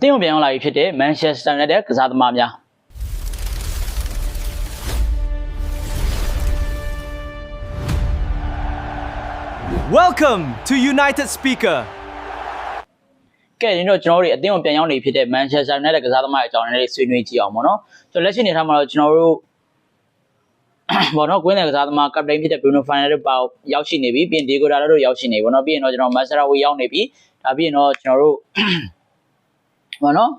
အသင်းကိုပြန်ရောက်လာပြီဖြစ်တဲ့ Manchester United ကစားသမားများ Welcome to United Speaker ကဲဒီတော့ကျွန်တော်တို့အသင်းကိုပြန်ရောက်နေဖြစ်တဲ့ Manchester United ကစားသမားအကြောင်းနဲ့ဆွေးနွေးကြည့်အောင်ပေါ့နော်ဆိုတော့လက်ရှိနေထားမှာတော့ကျွန်တော်တို့ဘောနော်ကွင်းတဲ့ကစားသမားကပတိန်ဖြစ်တဲ့ Bruno Fernandes ပေါ့ရောက်ရှိနေပြီပြီးရင် Diego Dalot တို့ရောက်ရှိနေပြီပေါ့နော်ပြီးရင်တော့ကျွန်တော် Masraoui ရောက်နေပြီဒါပြီးရင်တော့ကျွန်တော်တို့ဘောနော်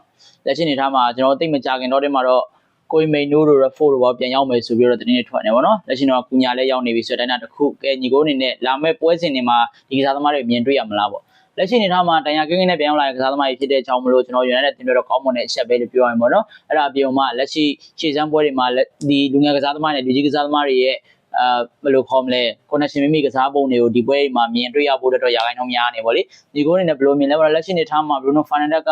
လက်ရှိနေထားမှာကျွန်တော်သိမကြခင်တော့တင်မှာတော့ကိုမိန်နိုးတို့ Raffo တို့ပေါ့ပြန်ရောက်မယ်ဆိုပြီးတော့တင်းနေထွက်နေပေါ့နော်လက်ရှိတော့ကူညာလည်းရောက်နေပြီဆိုတဲ့တိုင်းတာတစ်ခုကဲညီကိုအနေနဲ့လာမဲ့ပွဲစဉ်တွေမှာဒီကစားသမားတွေမြင်တွေ့ရမလားပေါ့လက်ရှိနေထားမှာတန်ရာကင်းကင်းနဲ့ပြန်ရောက်လာတဲ့ကစားသမားတွေဖြစ်တဲ့အကြောင်းမလို့ကျွန်တော် United တင်ပြတော့ကောင်းမွန်တဲ့အချက်ပဲလို့ပြောရမှာပေါ့နော်အဲ့ဒါအပြင်မှာလက်ရှိခြေစမ်းပွဲတွေမှာဒီလူငယ်ကစားသမားနဲ့လူကြီးကစားသမားတွေရဲ့ဘယ်လိုခေါ်မလဲ connection မိမိကစားပုံတွေကိုဒီပွဲမှာမြင်တွေ့ရဖို့အတွက်ရာဂိုင်းနှုန်းများနေပေါ့လေဒီကိုအနေနဲ့ဘယ်လိုမြင်လဲပေါ့လက်ရှိနေထားမှာ Bruno Fernandes က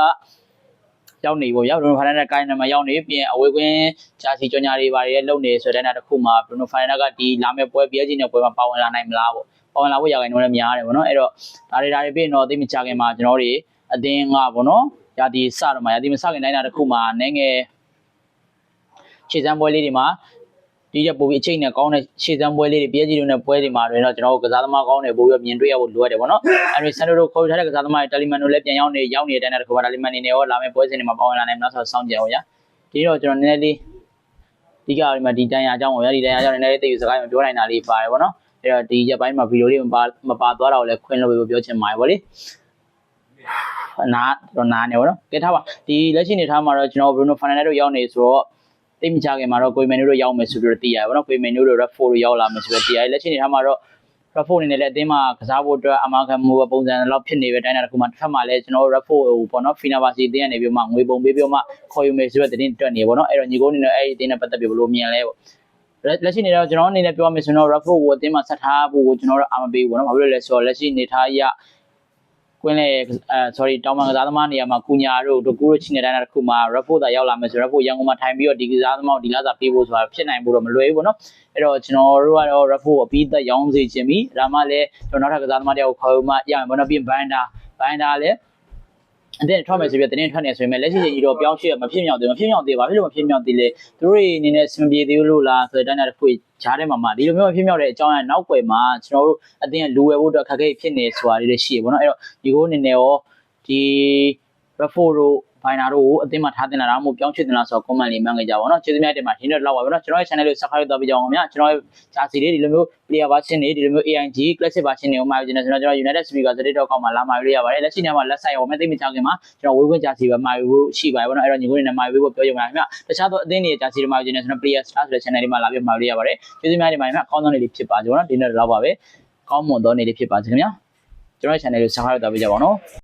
ရောက်နေပေါ့ဗျာ Bruno Fernandes ကိုင်းနေမှာရောက်နေပြီးရင်အဝေးကွင်းဂျာစီကြော်ညာတွေဘာတွေလုံနေဆိုတဲ့နောက်တစ်ခုမှာ Bruno Fernandes ကဒီလာမဲ့ပွဲပြည့်ချင်းတဲ့ပွဲမှာပါဝင်လာနိုင်မလားပေါ့ပါဝင်လာဖို့ရာဂိုင်းနှုန်းလည်းများတယ်ပေါ့နော်အဲ့တော့ဒါတွေပြီးရင်တော့သိမချခင်မှာကျွန်တော်တို့အသင်းကပေါ့နော်ရာသီစတော့မှာရာသီမစခင်တိုင်းတာတစ်ခုမှာနည်းငယ်ခြေစမ်းပွဲလေးတွေမှာဒီတဲ့ပိုပြီးအချိန်နဲ့ကောင်းတဲ့ခြေစမ်းပွဲလေးတွေပြည့်ချင်းတဲ့ပွဲတွေမှာတော့ကျွန်တော်တို့ကစားသမားကောင်းတွေပိုပြီးမြင်တွေ့ရဖို့လိုအပ်တယ်ပေါ့နော်အဲဒီဆန်တို့ခေါ်ထားတဲ့ကစားသမားတွေတယ်လီမန်တို့လည်းပြန်ရောက်နေတဲ့အတိုင်းတာတစ်ခုပါတယ်လီမန်နေရောလာမဲ့ပွဲစဉ်တွေမှာပါဝင်လာနိုင်မလားဆိုတော့စောင့်ကြည့်အောင်ဗျာဒီတော့ကျွန်တော်နည်းနည်းလေးဒီကဒီမှာဒီတန်ရာအကြောင်းပေါ့ဗျာဒီတန်ရာအကြောင်းနည်းနည်းလေးသိယူစကားမပြောနိုင်တာလေးပါတယ်ပေါ့နော်အဲ့တော့ဒီရက်ပိုင်းမှာဗီဒီယိုလေးမပါသွားတာကိုလည်းခွင့်လို့ပြောချင်ပါတယ်ဗောလေနာတော့နာနေဗောနော်ကဲထားပါဒီလက်ရှိနေထားမှာတော့ကျွန်တော် Bruno Fernandes တို့ရောက်နေဆိုတော့သိမချခင်မှာတော့ကိုမိန်နိုးတို့ရောက်မယ်ဆိုပြီးတော့သိရတယ်ဗောနော်ကိုမိန်နိုးတို့ Raffo တို့ရောက်လာမယ်ဆိုပြီးတော့သိရတယ်လက်ရှိနေထားမှာတော့ Raffo အနေနဲ့လည်းအသင်းမှာကစားဖို့အတွက်အမာခံမှုပုံစံလောက်ဖြစ်နေပဲတိုင်းတာတစ်ခုမှတစ်ဖက်မှာလည်းကျွန်တော် Raffo ပေါ့နော် Fenerbahce အသင်းကနေပြီးမှငွေပုံပေးပြီးမှခေါ်ယူမယ်ဆိုတဲ့သတင်းတက်နေဗောနော်အဲ့တော့ညီကိုအနေနဲ့အဲ့ဒီအသင်းနဲ့ပတ်သက်ပြီးဘယ်လိုမြင်လဲဗောလက်ရှိနေတော့ကျွန်တော်အနေနဲ့ပြောရမယ်ဆိုတော့ Raffo ကိုအသင်းမှာဆက်ထားဖို့ကိုကျွန်တော်တို့အာမပေးဘူးပေါ့နော်ဘာဖြစ်လို့လဲဆိုတော့လက်ရှိနေထားရကွင်းလေsorry တောင်ပန်ကစားသမားနေရာမှာကုညာတို့ဒကူတို့ချင်းနေတဲ့တစ်ခုမှာ Raffo သာရောက်လာမယ်ဆို Raffo ရန်ကုန်မှာထိုင်ပြီးတော့ဒီကစားသမားကိုဒီလာစာပေးဖို့ဆိုတာဖြစ်နိုင်ဖို့တော့မလွယ်ဘူးပေါ့နော်အဲ့တော့ကျွန်တော်တို့ကတော့ Raffo ကိုအပြီးသက်ရောင်းစေခြင်းပြီးဒါမှလည်းကျွန်တော်နောက်ထပ်ကစားသမားတယောက်ကိုခေါ်မှရမယ်ပေါ့နော်ပြီးဘန်ဒါလည်းအတင်းထွက်မယ်ဆိုပြီးတင်းထွက်နေဆိုရင်လက်ရှိကြီးတော့ပြောင်းရွှေ့မဖြစ်မြောက်သေးဘာဖြစ်လို့မဖြစ်မြောက်သေးလဲသူတို့အနေနဲ့စင်ပြေသေးလို့လားဆိုတဲ့တိုင်းတာတစ်ခုဂျားထဲမှာဒီလိုမျိုးမဖြစ်မြောက်တဲ့အကြောင်းအရာနောက်ွယ်မှာကျွန်တော်တို့အတင်းလူဝယ်ဖို့အတွက်ခက်ခဲဖြစ်နေဆိုတာလေးရှိရပေါ့နော်အဲ့တော့ဒီကိုအနေနဲ့ရောဒီ Raffo တို့ဘိုင်နာတို့ကိုအတင်းမှာထားတင်လာတာမှမဟုတ်ပြောင်းချတင်လာဆိုတော့ comment လေးမှန်းခဲ့ကြပါတော့ကျေးဇူးများတင်ပါတယ်ဒီနေ့တော့လောက်ပါပဲเนาะကျွန်တော်ရဲ့ channel လေး subscribe လုပ်ပေးကြအောင်ခင်ဗျာကျွန်တော်ရဲ့ဂျာစီလေးဒီလိုမျိုး player version တွေဒီလိုမျိုး AIG classic version တွေကိုမှာယူနေဆိုတော့ကျွန်တော် United Speaker 3.com မှာလာမှာယူရပါတယ်လက်ရှိနေမှာလက်ဆိုင်ရောမသိမချခင်မှာကျွန်တော်ဝေးခွင့်ဂျာစီပဲမှာယူဖို့ရှိပါတယ်ဗောနော်အဲ့တော့ညီကိုနေနဲ့မှာယူဖို့ပြောကြပါခင်ဗျာတခြားသောအသင်းတွေဂျာစီတွေမှာယူနေဆိုတော့ player star ဆိုတဲ့ channel လေးမှာလာပြီးမှာယူရပါတယ်ကျေးဇူးများတင်ပါတယ်ခင်ဗျာအကောင်းဆုံးနေ့လေးဖြစ်ပါကြပါเนาะဒီနေ့တော့လောက်ပါပဲကောင်းမွန်သောနေ့လေးဖြစ်ပါစေခင်ဗျာကျွန်တော်ရဲ့ channel လေး subscribe လုပ်ပေးကြပါဦးเนาะ